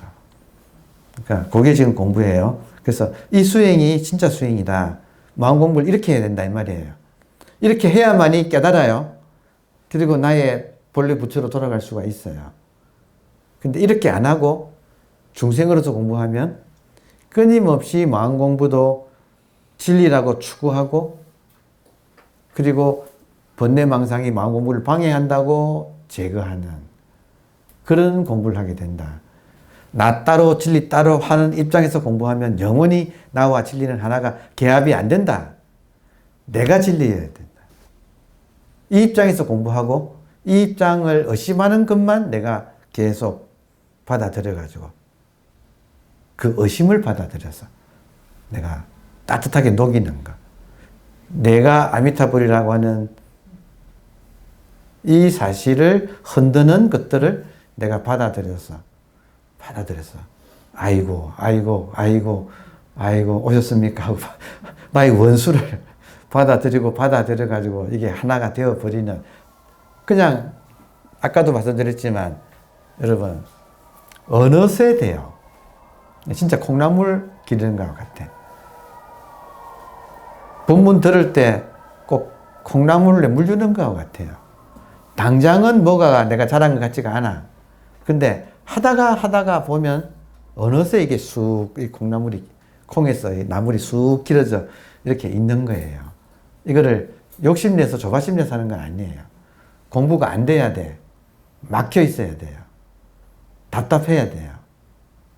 그러니까 그게 지금 공부예요. 그래서 이 수행이 진짜 수행이다. 마음 공부를 이렇게 해야 된다 이 말이에요. 이렇게 해야만이 깨달아요. 그리고 나의 본래 부처로 돌아갈 수가 있어요. 근데 이렇게 안 하고 중생으로서 공부하면 끊임없이 마음 공부도 진리라고 추구하고 그리고 번뇌망상이 마음 공부를 방해한다고 제거하는 그런 공부를 하게 된다. 나 따로 진리 따로 하는 입장에서 공부하면 영원히 나와 진리는 하나가 개합이 안 된다. 내가 진리여야 된다. 이 입장에서 공부하고 이 입장을 의심하는 것만 내가 계속 받아들여가지고 그 의심을 받아들여서 내가 따뜻하게 녹이는 거. 내가 아미타불이라고 하는 이 사실을 흔드는 것들을 내가 받아들여서 아이고 오셨습니까 하고 나의 원수를 받아들여가지고 이게 하나가 되어버리는 그냥 아까도 말씀드렸지만 여러분 어느 세대요. 진짜 콩나물 기르는 것 같아. 본문 들을 때 꼭 콩나물에 물 주는 것 같아요. 당장은 뭐가 내가 잘한 것 같지가 않아. 근데 하다가 보면 어느새 이게 쑥, 이 콩나물이, 콩에서 이 나물이 쑥 길어져 이렇게 있는 거예요. 이거를 욕심내서 조바심 내서 하는 건 아니에요. 공부가 안 돼야 돼. 막혀 있어야 돼요. 답답해야 돼요.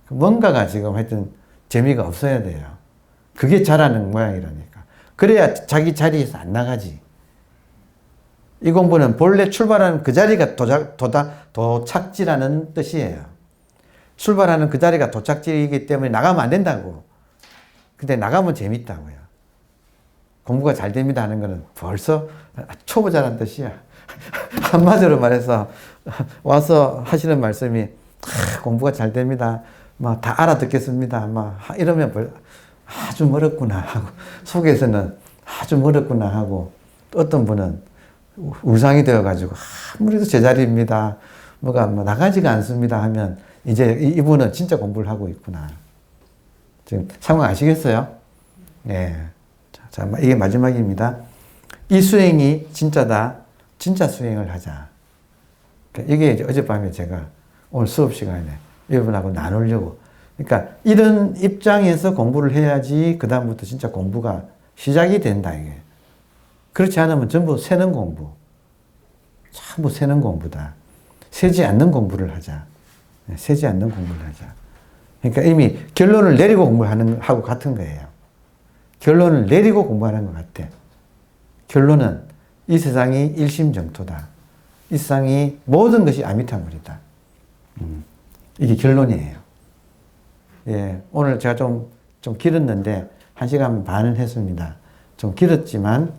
뭔가가 지금 하여튼 재미가 없어야 돼요. 그게 잘하는 모양이라니까. 그래야 자기 자리에서 안 나가지. 이 공부는 본래 출발하는 그 자리가 도착지라는 뜻이에요. 출발하는 그 자리가 도착지이기 때문에 나가면 안 된다고. 근데 나가면 재밌다고요. 공부가 잘 됩니다 하는 거는 벌써 초보자라는 뜻이야. 한마디로 말해서 와서 하시는 말씀이 공부가 잘 됩니다. 막 다 알아듣겠습니다. 막 이러면 아주 멀었구나 하고 속에서는 아주 멀었구나 하고 어떤 분은 울상이 되어가지고 아무래도 제자리입니다. 뭐가 뭐 나가지가 않습니다 하면 이제 이분은 진짜 공부를 하고 있구나. 지금 상황 아시겠어요? 예. 자, 이게 마지막입니다. 이 수행이 진짜다. 진짜 수행을 하자. 이게 이제 어젯밤에 제가 오늘 수업 시간에 여러분하고 나누려고. 그러니까 이런 입장에서 공부를 해야지 그다음부터 진짜 공부가 시작이 된다, 이게. 그렇지 않으면 전부 새는 공부. 전부 새는 공부다. 새지 않는 공부를 하자. 새지 않는 공부를 하자. 그러니까 이미 결론을 내리고 공부하는 하고 같은 거예요. 결론을 내리고 공부하는 것 같아. 결론은 이 세상이 일심정토다. 이 세상이 모든 것이 아미타불이다. 이게 결론이에요. 예, 오늘 제가 좀 길었는데 1시간 반을 했습니다. 좀 길었지만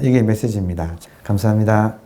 이게 메시지입니다. 감사합니다.